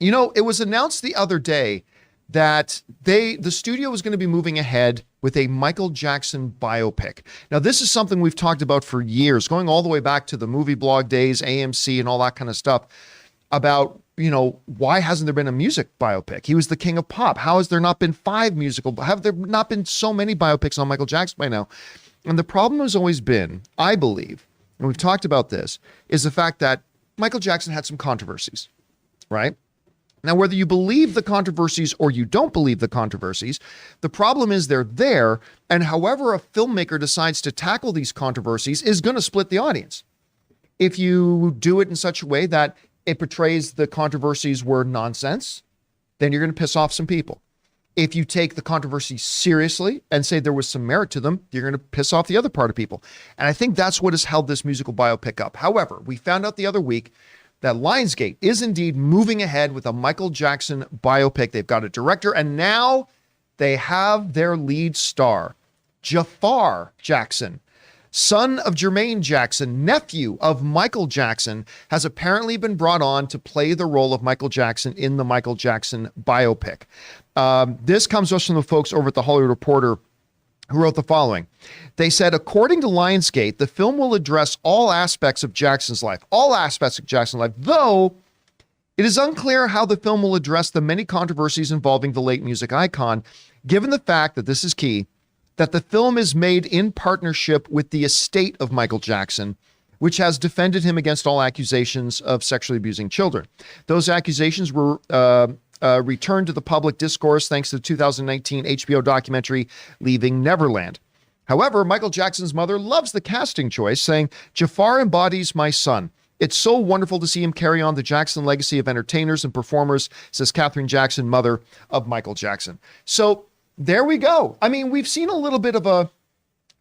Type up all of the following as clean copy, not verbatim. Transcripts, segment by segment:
You know, it was announced the other day that the studio was going to be moving ahead with a Michael Jackson biopic. Now, this is something we've talked about for years, going all the way back to the movie blog days, AMC, and all that kind of stuff about, why hasn't there been a music biopic? He was the king of pop. How has there not been have there not been so many biopics on Michael Jackson by now? And the problem has always been, I believe, and we've talked about this, is the fact that Michael Jackson had some controversies, right? Now, whether you believe the controversies or you don't believe the controversies, the problem is they're there, and however a filmmaker decides to tackle these controversies is going to split the audience. If you do it in such a way that it portrays the controversies were nonsense, then you're going to piss off some people. If you take the controversies seriously and say there was some merit to them, you're going to piss off the other part of people. And I think that's what has held this musical biopic up. However, we found out the other week that Lionsgate is indeed moving ahead with a Michael Jackson biopic. They've got a director, and now they have their lead star, Jafar Jackson, son of Jermaine Jackson, nephew of Michael Jackson, has apparently been brought on to play the role of Michael Jackson in the Michael Jackson biopic. This comes to us from the folks over at The Hollywood Reporter, who wrote the following. They said, according to Lionsgate, the film will address all aspects of Jackson's life, though it is unclear how the film will address the many controversies involving the late music icon, given the fact that this is key, that the film is made in partnership with the estate of Michael Jackson, which has defended him against all accusations of sexually abusing children. Those accusations were returned to the public discourse thanks to the 2019 HBO documentary, Leaving Neverland. However, Michael Jackson's mother loves the casting choice, saying, Jafar embodies my son. It's so wonderful to see him carry on the Jackson legacy of entertainers and performers, says Katherine Jackson, mother of Michael Jackson. So there we go. I mean, we've seen a little bit of a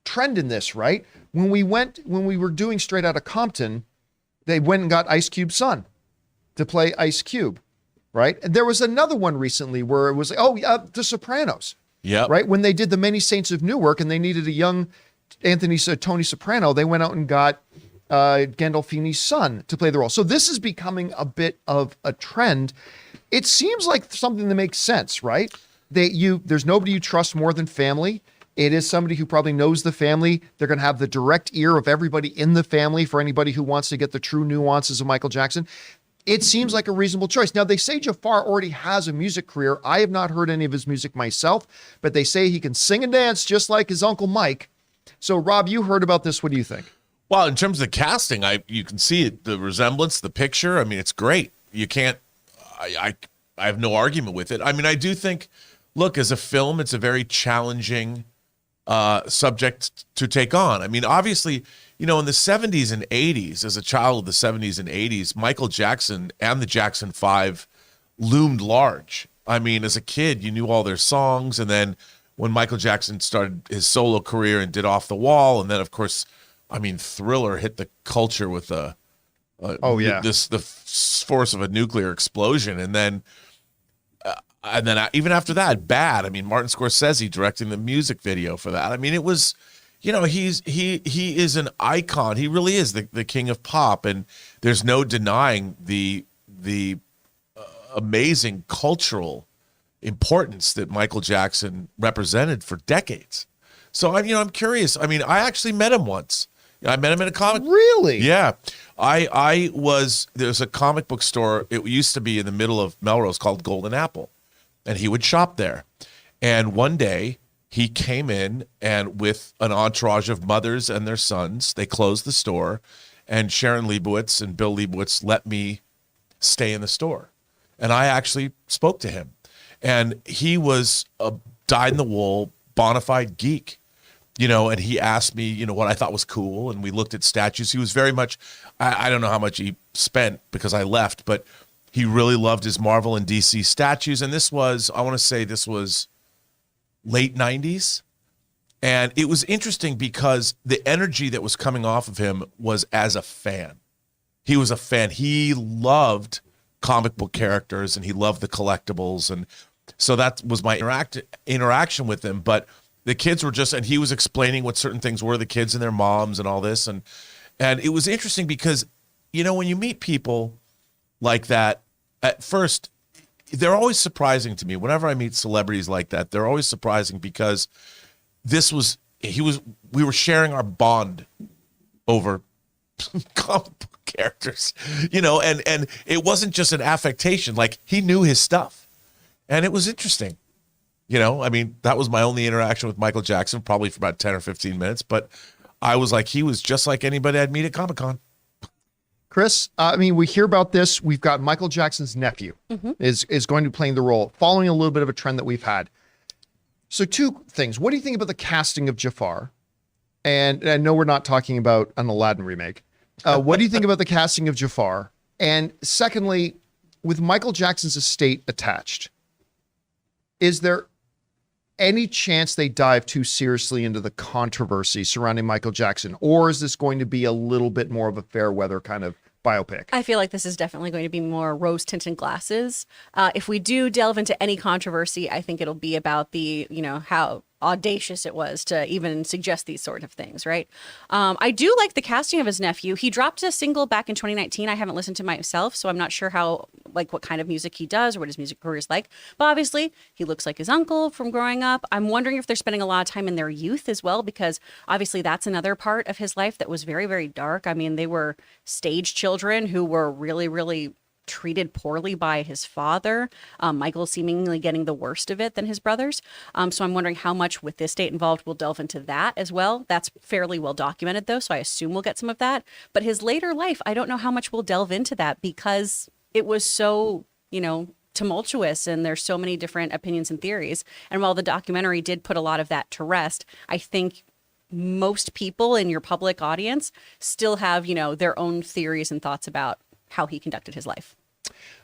trend in this, right? When we were doing Straight Outta Compton, they went and got Ice Cube's son to play Ice Cube, right? And there was another one recently where it was, The Sopranos. Yeah. Right. When they did the Many Saints of Newark and they needed a young Tony Soprano, they went out and got Gandolfini's son to play the role. So this is becoming a bit of a trend. It seems like something that makes sense, right? There's nobody you trust more than family. It is somebody who probably knows the family. They're going to have the direct ear of everybody in the family for anybody who wants to get the true nuances of Michael Jackson. It seems like a reasonable choice. Now, they say Jafar already has a music career. I have not heard any of his music myself, but they say he can sing and dance just like his uncle Mike. So, Rob, you heard about this. What do you think? Well, in terms of the casting, you can see it, the resemblance, the picture. I mean, it's great. You can't, I have no argument with it. I mean, I do think, look, as a film, it's a very challenging subject to take on. I mean, obviously, in the 70s and 80s, as a child of the 70s and 80s, Michael Jackson and the Jackson 5 loomed large. I mean, as a kid, you knew all their songs. And then when Michael Jackson started his solo career and did Off the Wall, and then, of course, I mean, Thriller hit the culture with the force of a nuclear explosion. And then even after that, Bad. I mean, Martin Scorsese directing the music video for that. I mean, it was... he is an icon. He really is the king of pop, and there's no denying the amazing cultural importance that Michael Jackson represented for decades. So I'm curious. I mean, I actually met him once. I met him in a comic. Really? Yeah. There's a comic book store. It used to be in the middle of Melrose called Golden Apple, and he would shop there. And one day, he came in and with an entourage of mothers and their sons, they closed the store, and Sharon Leibowitz and Bill Leibowitz let me stay in the store. And I actually spoke to him. And he was a dyed-in-the-wool, bona fide geek, and he asked me, what I thought was cool. And we looked at statues. He was very much, I don't know how much he spent because I left, but he really loved his Marvel and DC statues. And this was late 90s. And it was interesting because the energy that was coming off of him was as a fan. He was a fan. He loved comic book characters and he loved the collectibles. And so that was my interaction with him. But the kids were and he was explaining what certain things were, the kids and their moms and all this. And it was interesting because, when you meet people like that, at first, they're always surprising to me. Whenever I meet celebrities like that, they're always surprising because we were sharing our bond over comic book characters, and it wasn't just an affectation. Like, he knew his stuff, and it was interesting. I mean, that was my only interaction with Michael Jackson, probably for about 10 or 15 minutes, but I was like, he was just like anybody I'd meet at Comic-Con. Chris, we hear about this. We've got Michael Jackson's nephew is going to be playing the role, following a little bit of a trend that we've had. So two things. What do you think about the casting of Jafar? And I know we're not talking about an Aladdin remake. What do you think about the casting of Jafar? And secondly, with Michael Jackson's estate attached, is there any chance they dive too seriously into the controversy surrounding Michael Jackson? Or is this going to be a little bit more of a fair weather kind of biopic? I feel like this is definitely going to be more rose-tinted glasses. If we do delve into any controversy, I think it'll be about the, how audacious it was to even suggest these sort of things, right? I do like the casting of his nephew. He dropped a single back in 2019. I haven't listened to myself, so I'm not sure what kind of music he does or what his music career is like. But obviously, he looks like his uncle from growing up. I'm wondering if they're spending a lot of time in their youth as well, because obviously that's another part of his life that was very, very dark. I mean, they were stage children who were really, really treated poorly by his father, Michael seemingly getting the worst of it than his brothers. So I'm wondering how much with this state involved we'll delve into that as well. That's fairly well documented though, so I assume we'll get some of that. But his later life, I don't know how much we'll delve into that because it was so, tumultuous and there's so many different opinions and theories. And while the documentary did put a lot of that to rest, I think most people in your public audience still have, their own theories and thoughts about how he conducted his life.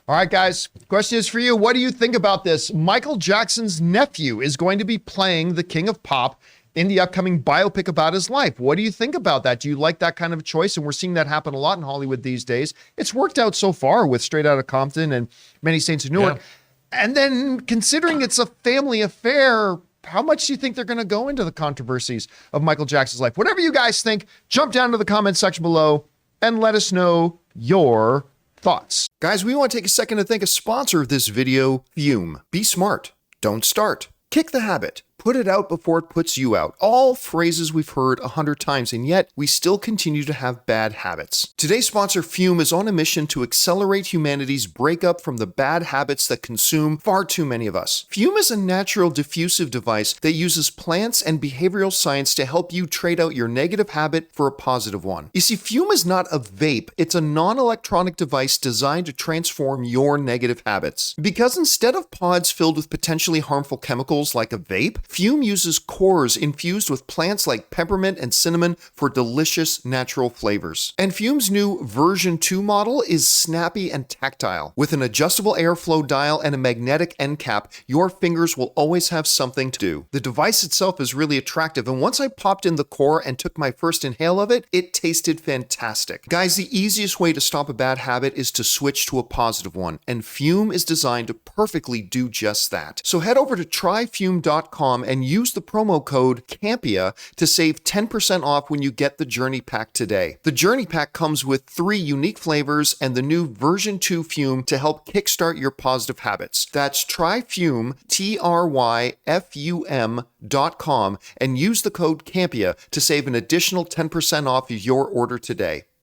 All right, guys, question is for you. What do you think about this? Michael Jackson's nephew is going to be playing the King of Pop in the upcoming biopic about his life. What do you think about that? Do you like that kind of choice? And we're seeing that happen a lot in Hollywood these days. It's worked out so far with Straight Outta Compton and Many Saints of Newark. Yeah. And then considering it's a family affair, how much do you think they're going to go into the controversies of Michael Jackson's life? Whatever you guys think, jump down to the comment section below and let us know your thoughts. Guys, we want to take a second to thank a sponsor of this video, Fume. Be smart. Don't start. Kick the habit. Put it out before it puts you out. All phrases we've heard 100 times, and yet we still continue to have bad habits. Today's sponsor, Fume, is on a mission to accelerate humanity's breakup from the bad habits that consume far too many of us. Fume is a natural diffusive device that uses plants and behavioral science to help you trade out your negative habit for a positive one. You see, Fume is not a vape. It's a non-electronic device designed to transform your negative habits. Because instead of pods filled with potentially harmful chemicals like a vape, Fume uses cores infused with plants like peppermint and cinnamon for delicious natural flavors. And Fume's new version 2 model is snappy and tactile. With an adjustable airflow dial and a magnetic end cap, your fingers will always have something to do. The device itself is really attractive, and once I popped in the core and took my first inhale of it, it tasted fantastic. Guys, the easiest way to stop a bad habit is to switch to a positive one, and Fume is designed to perfectly do just that. So head over to tryfume.com and use the promo code Campea to save 10% off when you get the Journey Pack today. The Journey Pack comes with 3 unique flavors and the new version 2 Fume to help kickstart your positive habits. That's tryfume, tryfum.com, and use the code Campea to save an additional 10% off your order today.